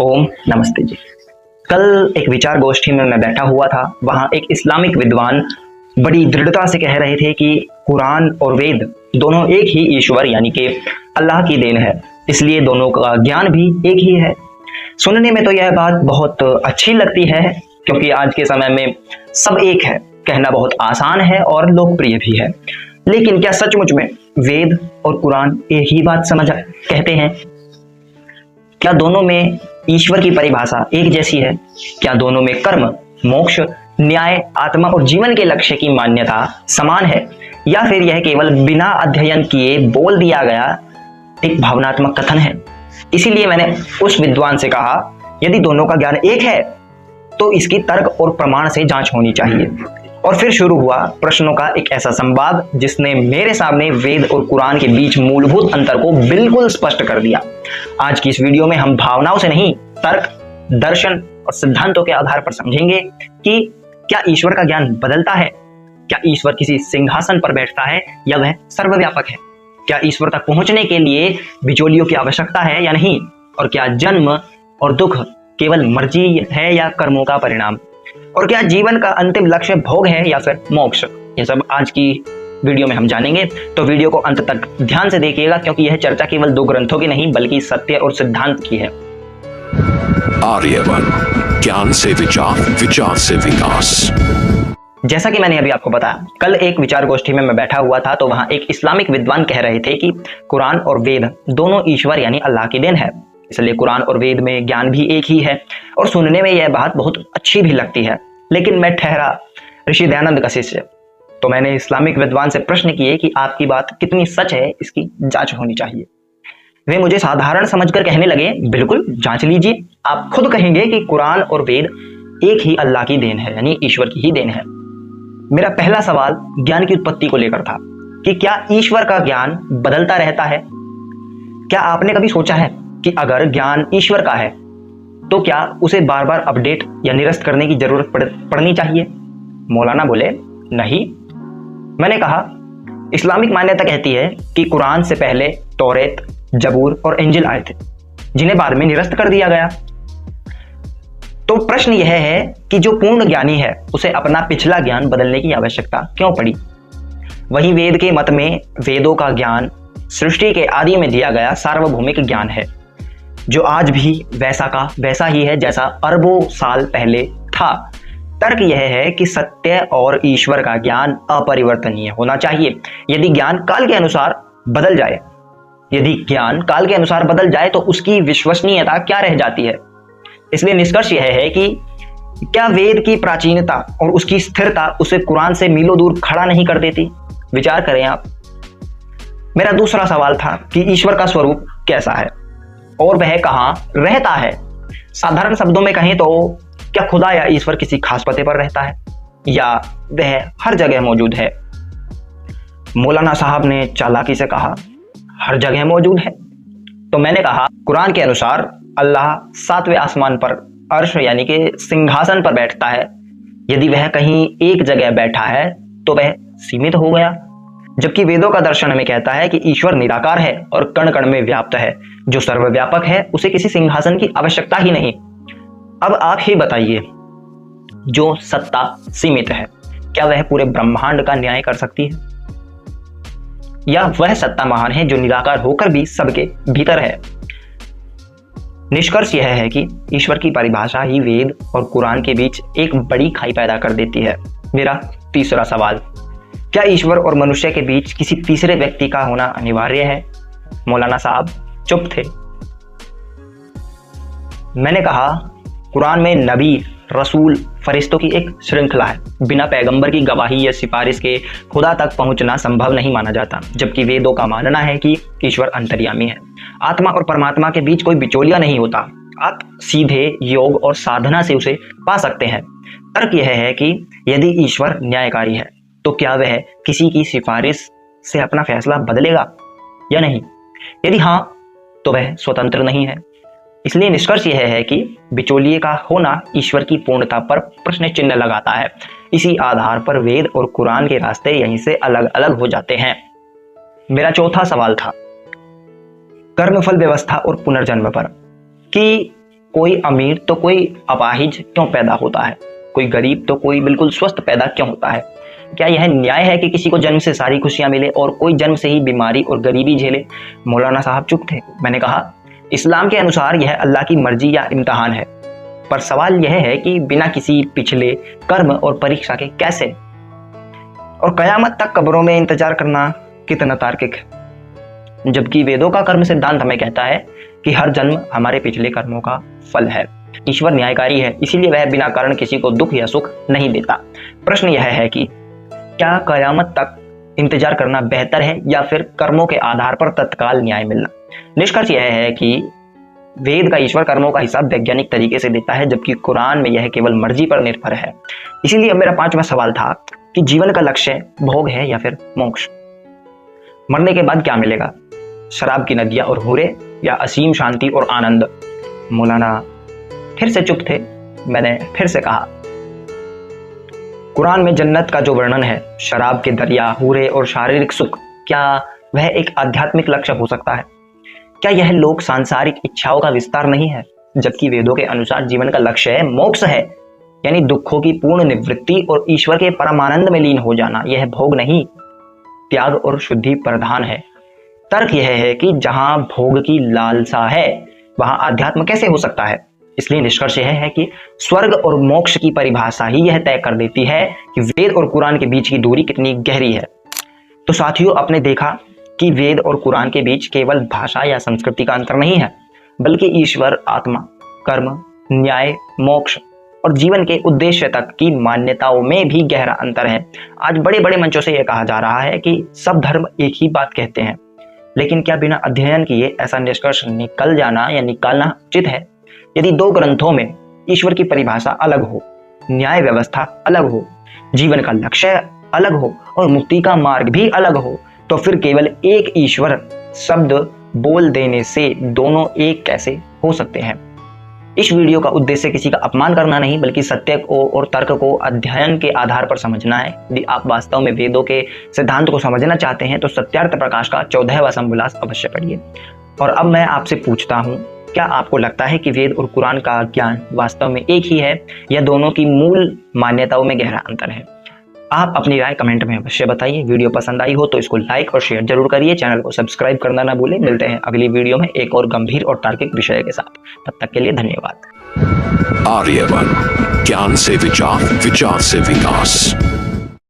ओम नमस्ते जी। कल एक विचार गोष्ठी में मैं बैठा हुआ था। वहां एक इस्लामिक विद्वान बड़ी दृढ़ता से कह रहे थे कि कुरान और वेद दोनों एक ही ईश्वर यानी कि अल्लाह की देन है, इसलिए दोनों का ज्ञान भी एक ही है। सुनने में तो यह बात बहुत अच्छी लगती है क्योंकि आज के समय में सब एक है कहना बहुत आसान है और लोकप्रिय भी है। लेकिन क्या सचमुच में वेद और कुरान एक ही बात कहते हैं? क्या दोनों में ईश्वर की परिभाषा एक जैसी है? क्या दोनों में कर्म, मोक्ष, न्याय, आत्मा और जीवन के लक्ष्य की मान्यता समान है, या फिर यह केवल बिना अध्ययन किए बोल दिया गया एक भावनात्मक कथन है? इसीलिए मैंने उस विद्वान से कहा, यदि दोनों का ज्ञान एक है तो इसकी तर्क और प्रमाण से जांच होनी चाहिए। और फिर शुरू हुआ प्रश्नों का एक ऐसा संवाद जिसने मेरे सामने वेद और कुरान के बीच मूलभूत अंतर को बिल्कुल स्पष्ट कर दिया। आज की इस वीडियो में हम भावनाओं से नहीं, तर्क, दर्शन और सिद्धांतों के आधार पर समझेंगे कि क्या ईश्वर का ज्ञान बदलता है, क्या ईश्वर किसी सिंहासन पर बैठता है या वह सर्वव्यापक है, क्या ईश्वर तक पहुंचने के लिए बिचौलियों की आवश्यकता है या नहीं, और क्या जन्म और दुख केवल मर्जी है या कर्मों का परिणाम, और क्या जीवन का अंतिम लक्ष्य भोग है या फिर मोक्ष। ये सब आज की वीडियो में हम जानेंगे, तो वीडियो को अंत तक ध्यान से देखिएगा क्योंकि यह चर्चा केवल दो ग्रंथों की नहीं बल्कि सत्य और सिद्धांत की है। आर्यवन, ज्ञान से विचार, विचार से विकास। जैसा कि मैंने अभी आपको बताया, कल एक विचार गोष्ठी में मैं बैठा हुआ था तो वहां एक इस्लामिक विद्वान कह रहे थे कि कुरान और वेद दोनों ईश्वर यानी अल्लाह की देन है, इसलिए कुरान और वेद में ज्ञान भी एक ही है। और सुनने में यह बात बहुत अच्छी भी लगती है। लेकिन मैं ठहरा ऋषि दयानंद का शिष्य, तो मैंने इस्लामिक विद्वान से प्रश्न किए कि आपकी बात कितनी सच है, इसकी जांच होनी चाहिए। वे मुझे साधारण समझकर कहने लगे, बिल्कुल जांच लीजिए, आप खुद कहेंगे कि कुरान और वेद एक ही अल्लाह की देन है यानी ईश्वर की ही देन है। मेरा पहला सवाल ज्ञान की उत्पत्ति को लेकर था कि क्या ईश्वर का ज्ञान बदलता रहता है? क्या आपने कभी सोचा है कि अगर ज्ञान ईश्वर का है तो क्या उसे बार बार अपडेट या निरस्त करने की जरूरत पड़नी चाहिए? मौलाना बोले, नहीं। मैंने कहा, इस्लामिक मान्यता कहती है कि कुरान से पहले तौरेत, जबूर और इंजिल आए थे जिन्हें बाद में निरस्त कर दिया गया। तो प्रश्न यह है कि जो पूर्ण ज्ञानी है उसे अपना पिछला ज्ञान बदलने की आवश्यकता क्यों पड़ी? वहीं वेद के मत में वेदों का ज्ञान सृष्टि के आदि में दिया गया सार्वभौमिक ज्ञान है जो आज भी वैसा का वैसा ही है जैसा अरबों साल पहले था। तर्क यह है कि सत्य और ईश्वर का ज्ञान अपरिवर्तनीय होना चाहिए। यदि ज्ञान काल के अनुसार बदल जाए तो उसकी विश्वसनीयता क्या रह जाती है? इसलिए निष्कर्ष यह है कि क्या वेद की प्राचीनता और उसकी स्थिरता उसे कुरान से मीलों दूर खड़ा नहीं कर देती? विचार करें आप। मेरा दूसरा सवाल था कि ईश्वर का स्वरूप कैसा है और वह कहां रहता है? साधारण शब्दों में कहें तो क्या खुदा या ईश्वर किसी खास पते पर रहता है या वह हर जगह मौजूद है? मौलाना साहब ने चालाकी से कहा, हर जगह मौजूद है। तो मैंने कहा, कुरान के अनुसार अल्लाह 7वें आसमान पर अर्श यानी कि सिंहासन पर बैठता है। यदि वह कहीं एक जगह बैठा है तो वह सीमित हो गया, जबकि वेदों का दर्शन हमें कहता है कि ईश्वर निराकार है और कण कण में व्याप्त है। जो सर्वव्यापक है उसे किसी सिंहासन की आवश्यकता ही नहीं। अब आप ही बताइए, जो सत्ता सीमित है क्या वह पूरे ब्रह्मांड का न्याय कर सकती है, या वह सत्ता महान है जो निराकार होकर भी सबके भीतर है? निष्कर्ष यह है कि ईश्वर की परिभाषा ही वेद और कुरान के बीच एक बड़ी खाई पैदा कर देती है। मेरा तीसरा सवाल, क्या ईश्वर और मनुष्य के बीच किसी तीसरे व्यक्ति का होना अनिवार्य है? मौलाना साहब चुप थे। मैंने कहा, कुरान में नबी, रसूल, फरिश्तों की एक श्रृंखला है। बिना पैगंबर की गवाही या सिफारिश के खुदा तक पहुंचना संभव नहीं माना जाता, जबकि वेदों का मानना है कि ईश्वर अंतर्यामी है। आत्मा और परमात्मा के बीच कोई बिचौलिया नहीं होता, आप सीधे योग और साधना से उसे पा सकते हैं। तर्क यह है कि यदि ईश्वर न्यायकारी है तो क्या वह किसी की सिफारिश से अपना फैसला बदलेगा या नहीं? यदि हाँ तो वह स्वतंत्र नहीं है। इसलिए निष्कर्ष यह है कि बिचौलिए का होना ईश्वर की पूर्णता पर प्रश्न चिन्ह लगाता है। इसी आधार पर वेद और कुरान के रास्ते यहीं से अलग अलग हो जाते हैं। मेरा चौथा सवाल था कर्मफल व्यवस्था और पुनर्जन्म पर, कि कोई अमीर तो कोई अपाहिज क्यों पैदा होता है, कोई गरीब तो कोई बिल्कुल स्वस्थ पैदा क्यों होता है? क्या यह न्याय है कि किसी को जन्म से सारी खुशियां मिले और कोई जन्म से ही बीमारी और गरीबी झेले? मौलाना साहब चुप थे। मैंने कहा, इस्लाम के अनुसार यह अल्लाह की मर्जी या इम्तहान है, पर सवाल यह है कि बिना किसी पिछले कर्म और परीक्षा के कैसे? और कयामत तक कब्रों में इंतजार करना कितना तार्किक है, जबकि वेदों का कर्म सिद्धांत हमें कहता है कि हर जन्म हमारे पिछले कर्मों का फल है। ईश्वर न्यायकारी है, इसीलिए वह बिना कारण किसी को दुख या सुख नहीं देता। प्रश्न यह है कि क्या कयामत तक इंतजार करना बेहतर है या फिर कर्मों के आधार पर तत्काल न्याय मिलना? निष्कर्ष यह है कि वेद का ईश्वर कर्मों का हिसाब वैज्ञानिक तरीके से देता है, जबकि कुरान में यह केवल मर्जी पर निर्भर है। इसीलिए अब मेरा 5वां सवाल था कि जीवन का लक्ष्य भोग है या फिर मोक्ष? मरने के बाद क्या मिलेगा? शराब की नदियां और हूरे या असीम शांति और आनंद? मौलाना फिर से चुप थे। मैंने फिर से कहा, कुरान में जन्नत का जो वर्णन है, शराब के दरिया, हूरे और शारीरिक सुख, क्या वह एक आध्यात्मिक लक्ष्य हो सकता है? क्या यह लोक सांसारिक इच्छाओं का विस्तार नहीं है? जबकि वेदों के अनुसार जीवन का लक्ष्य है मोक्ष है, यानी दुखों की पूर्ण निवृत्ति और ईश्वर के परमानंद में लीन हो जाना। यह भोग नहीं, त्याग और शुद्धि प्रधान है। तर्क यह है कि जहां भोग की लालसा है वहां अध्यात्म कैसे हो सकता है? इसलिए निष्कर्ष यह है कि स्वर्ग और मोक्ष की परिभाषा ही यह तय कर देती है कि वेद और कुरान के बीच की दूरी कितनी गहरी है। तो साथियों, आपने देखा कि वेद और कुरान के बीच केवल भाषा या संस्कृति का अंतर नहीं है, बल्कि ईश्वर, आत्मा, कर्म, न्याय, मोक्ष और जीवन के उद्देश्य तक की मान्यताओं में भी गहरा अंतर है। आज बड़े बड़े मंचों से यह कहा जा रहा है कि सब धर्म एक ही बात कहते हैं, लेकिन क्या बिना अध्ययन किए ऐसा निष्कर्ष निकल जाना या निकालना उचित है? यदि दो ग्रंथों में ईश्वर की परिभाषा अलग हो, न्याय व्यवस्था अलग हो, जीवन का लक्ष्य अलग हो और मुक्ति का मार्ग भी अलग हो, तो फिर केवल एक ईश्वर शब्द बोल देने से दोनों एक कैसे हो सकते हैं? इस वीडियो का उद्देश्य किसी का अपमान करना नहीं, बल्कि सत्य को और तर्क को अध्ययन के आधार पर समझना है। यदि आप वास्तव में वेदों के सिद्धांत को समझना चाहते हैं तो सत्यार्थ प्रकाश का 14वां संबुलास अवश्य पढ़िए। और अब मैं आपसे पूछता हूँ, क्या आपको लगता है कि वेद और कुरान का ज्ञान वास्तव में एक ही है या दोनों की मूल मान्यताओं में गहरा अंतर है? आप अपनी राय कमेंट में अवश्य बताइए। वीडियो पसंद आई हो तो इसको लाइक और शेयर जरूर करिए। चैनल को सब्सक्राइब करना ना भूलें। मिलते हैं अगली वीडियो में एक और गंभीर और तार्किक विषय के साथ। तब तक के लिए धन्यवाद। आर्यवन, ज्ञान से विचार, विचार से विकास।